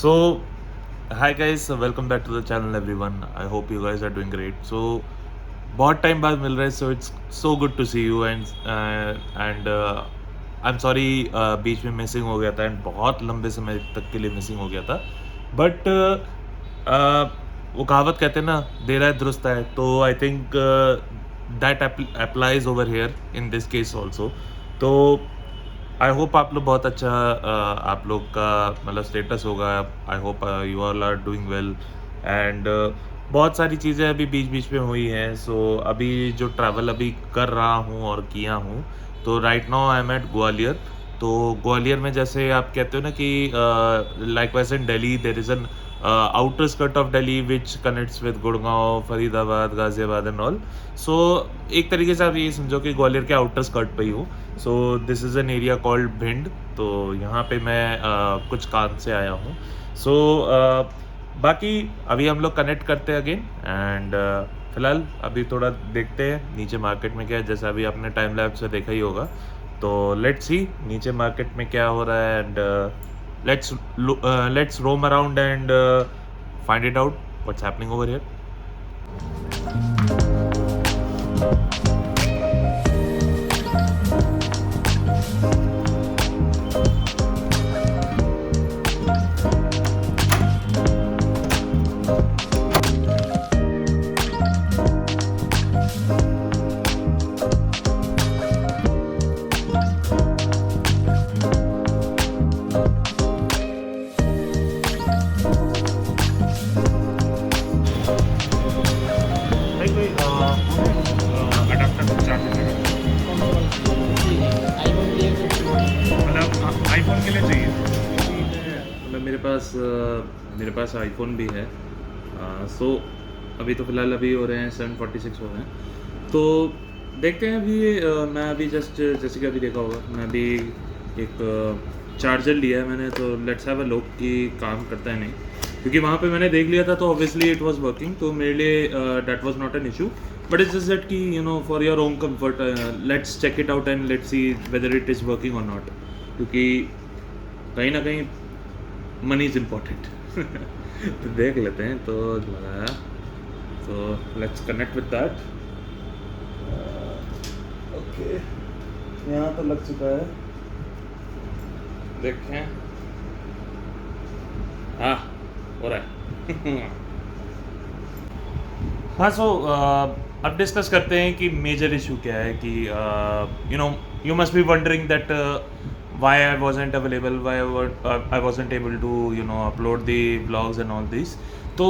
So, hi guys, welcome back to the channel everyone. I hope you guys are doing great. So, बहुत time बाद मिल रहा है, so it's so good to see you and I'm sorry बीच में missing हो गया था and बहुत लंबे समय तक के लिए मिसिंग हो गया था. बट वो कहावत कहते हैं ना, देर है दुरुस्त है, तो I think that applies over here in this case also. तो आई होप आप लोग बहुत अच्छा आप लोग का मतलब स्टेटस होगा. I hope you all are doing well and बहुत सारी चीज़ें अभी बीच बीच में हुई हैं. सो अभी जो ट्रैवल अभी कर रहा हूँ और किया हूँ, तो right now I am at Gwalior. तो ग्वालियर में जैसे आप कहते हो ना कि लाइक वैसे in Delhi there is an outer skirt of Delhi which connects with Gurgaon, Faridabad, Ghaziabad and all. So एक तरीके से आप ये समझो कि ग्वालियर के आउटर स्कर्ट पे ही हूँ. So this is an area called Bhind. तो यहाँ पे मैं कुछ काम से आया हूँ. सो बाकी अभी हम लोग कनेक्ट करते हैं अगेन एंड फिलहाल अभी थोड़ा देखते हैं नीचे मार्केट में क्या है. जैसे अभी आपने टाइम लैप्स से देखा ही होगा, तो लेट्स सी नीचे मार्केट में क्या हो रहा है and let's roam around and find it out what's happening over here. भाई कोई अडाप्टर चार्जर मतलब आईफोन के लिए चाहिए. मतलब मेरे पास आईफोन भी है. सो अभी तो फ़िलहाल अभी हो रहे हैं 746 हो रहे हैं. तो देखते हैं अभी. मैं अभी जस्ट जैसे कि अभी देखा होगा, मैं अभी एक चार्जर लिया है मैंने. तो लेट्स हैव अ लुक कि काम करता है नहीं, क्योंकि वहाँ पे मैंने देख लिया था तो ऑब्वियसली इट वाज वर्किंग. तो मेरे लिए that was not an issue. But it's just that कि you know for your own comfort let's check it out and let's see whether it is working और नॉट, क्योंकि कहीं ना कहीं money is important. तो देख लेते हैं. तो लगाया, तो let's connect with that. Okay, यहाँ तो लग चुका है. देखें, हाँ हो रहा है. हाँ. सो अब डिस्कस करते हैं कि मेजर इशू क्या है. कि you no you must be wondering that why I wasn't available, why I wasn't able to upload the vlogs and all this. तो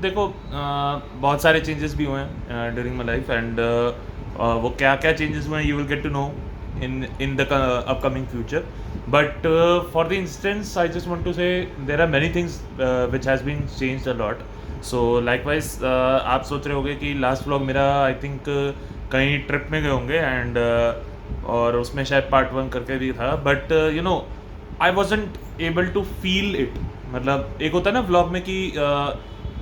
देखो बहुत सारे चेंजेस भी हुए हैं ड्यूरिंग माई लाइफ एंड वो क्या क्या चेंजेस हुए हैं you will get to know in the upcoming future. But for the instance I just want to say there are many things which has been changed a lot. So likewise आप सोच रहे होंगे कि last vlog मेरा आई think कहीं trip में गए होंगे एंड और उसमें शायद पार्ट 1 करके भी था. But you know I wasn't able to feel it. मतलब एक होता है ना व्लॉग में कि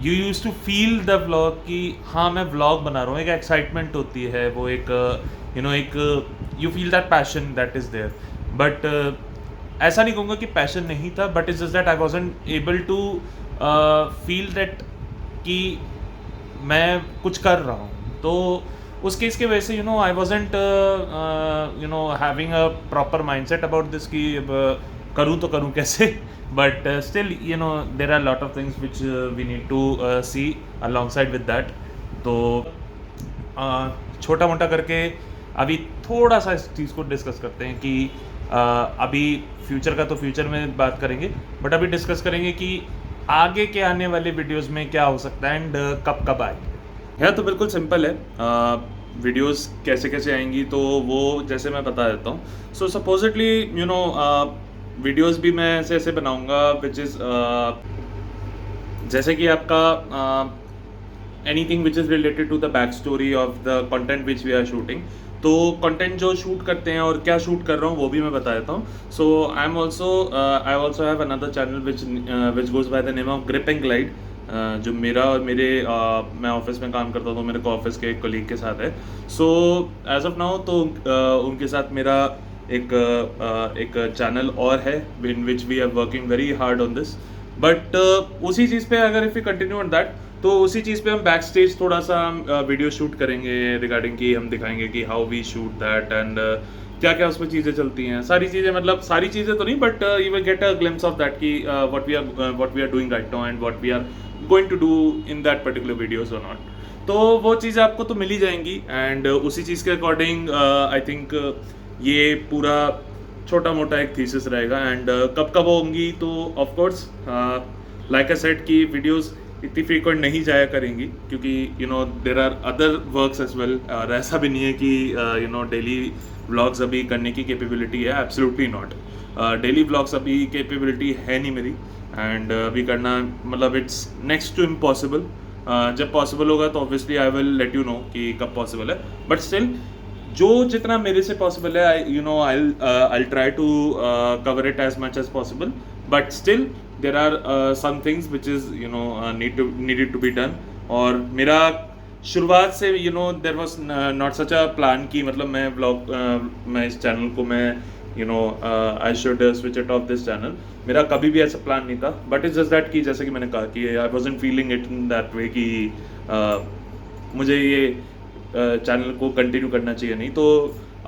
you use to feel the vlog कि हाँ मैं व्लॉग बना रहा हूँ. एक एक्साइटमेंट होती है, वो एक एक you feel that passion that is there. But ऐसा नहीं कहूँगा कि पैशन नहीं था, but it's just that I wasn't able to feel that कि मैं कुछ कर रहा हूँ. तो उस केस के वजह से I wasn't having a proper mindset about this कि करूँ तो करूँ कैसे. But still there are lot of things which we need to see alongside with that. तो छोटा मोटा करके अभी थोड़ा सा इस चीज़ को डिस्कस करते हैं कि अभी फ्यूचर का तो फ्यूचर में बात करेंगे, बट अभी डिस्कस करेंगे कि आगे के आने वाले वीडियोस में क्या हो सकता है एंड कब कब आए. है तो बिल्कुल सिंपल है. वीडियोस कैसे कैसे आएंगी तो वो जैसे मैं बता देता हूँ. सो सपोजिटली वीडियोस भी मैं ऐसे ऐसे बनाऊँगा विच इज़ जैसे कि आपका anything which is related to the back story of the content which we are shooting. तो कंटेंट जो शूट करते हैं और क्या शूट कर रहा हूँ वो भी मैं बता देता हूँ. So I also have another channel which goes by the name of grip and glide, जो मेरा और मेरे मैं ऑफिस में काम करता हूँ तो मेरे को ऑफिस के एक कलीग के साथ है. सो एज ऑफ नाउ तो उनके साथ मेरा एक चैनल और है in which we are working very hard on this. But उसी चीज़ पे अगर if you continue on that, तो उसी चीज़ पे हम बैक स्टेज थोड़ा सा वीडियो शूट करेंगे रिगार्डिंग कि हम दिखाएंगे कि how we shoot that and क्या क्या उसमें चीज़ें चलती हैं, सारी चीज़ें, मतलब सारी चीज़ें तो नहीं, but you will get a glimpse of that कि what we are doing right now and what we are going to do in that particular videos और नॉट। तो वो चीज़ें आपको तो मिल ही जाएंगी एंड उसी चीज़ के अकॉर्डिंग आई थिंक ये पूरा छोटा मोटा एक थीसिस रहेगा एंड कब कब होंगी, तो of course like I said कि वीडियोस इतनी फ्रीक्वेंट नहीं जाया करेंगी क्योंकि you know there are other works as well. और ऐसा भी नहीं है कि यू नो डेली व्लॉग्स अभी करने की कैपेबिलिटी है, एब्सोल्युटली नॉट। डेली व्लॉग्स अभी कैपेबिलिटी है नहीं मेरी एंड अभी करना मतलब इट्स नेक्स्ट टू इम्पॉसिबल। जब पॉसिबल होगा तो obviously I will let you know कि कब पॉसिबल है, बट स्टिल जो जितना मेरे से पॉसिबल है you know I try to cover it as much as possible, but still there are some things which is you know needed to be done. और मेरा शुरुआत से you know there was not such a plan कि मतलब मैं blog मैं इस channel को मैं you know I should switch it off this channel, मेरा कभी भी ऐसा प्लान नहीं था। बट इट्स जस्ट दैट कि जैसे कि मैंने कहा कि आई wasn't feeling it in that way कि मुझे ये चैनल को कंटिन्यू करना चाहिए, नहीं तो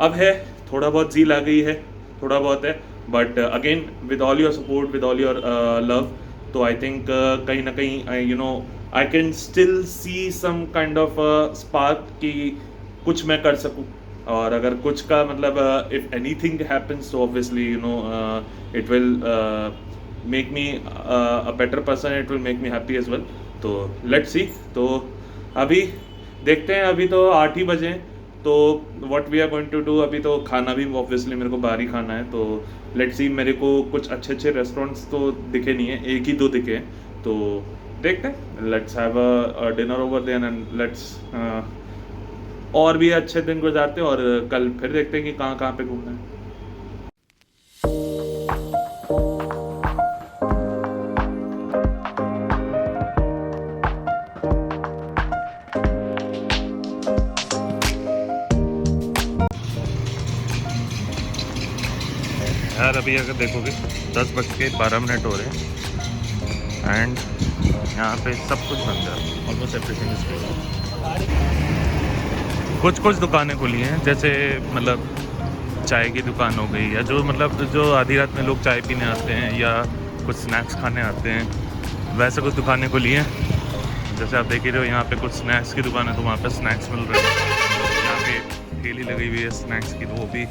अब है, थोड़ा बहुत झील आ गई है, थोड़ा बहुत है, but again with all your support, with all your love, तो आई थिंक कहीं ना कहीं you know I can still see some kind of spark कि कुछ मैं कर सकूँ। और अगर कुछ का मतलब इफ एनीथिंग हैपेंस तो obviously you know it will make me a better person, it will make me happy as well. तो लेट्स सी। तो अभी देखते हैं, अभी तो 8 ही बजे, तो what we are going to do, अभी तो खाना भी ऑब्वियसली मेरे को बाहर ही खाना है। तो लेट्स सी, मेरे को कुछ अच्छे अच्छे रेस्टोरेंट्स तो दिखे नहीं है, एक ही दो दिखे हैं, तो देखते हैं। Let's have a dinner over there and let's और भी अच्छे दिन गुजारते हैं और कल फिर देखते हैं कि कहाँ कहाँ पे घूमना है। यार अभी अगर देखोगे 10:12 हो रहे हैं एंड यहाँ पे सब कुछ बंद है, ऑलमोस्ट एवरीथिंग इज क्लोज्ड। कुछ दुकानें खुली हैं, जैसे मतलब चाय की दुकान हो गई, या जो मतलब जो आधी रात में लोग चाय पीने आते हैं या कुछ स्नैक्स खाने आते हैं, वैसे कुछ दुकानें खुली हैं। जैसे आप देख ही रहे हो, यहाँ पे कुछ स्नैक्स की दुकान है तो वहाँ पे स्नैक्स मिल रहे हैं। यहाँ पे ठेली लगी हुई है स्नैक्स की, तो वो भी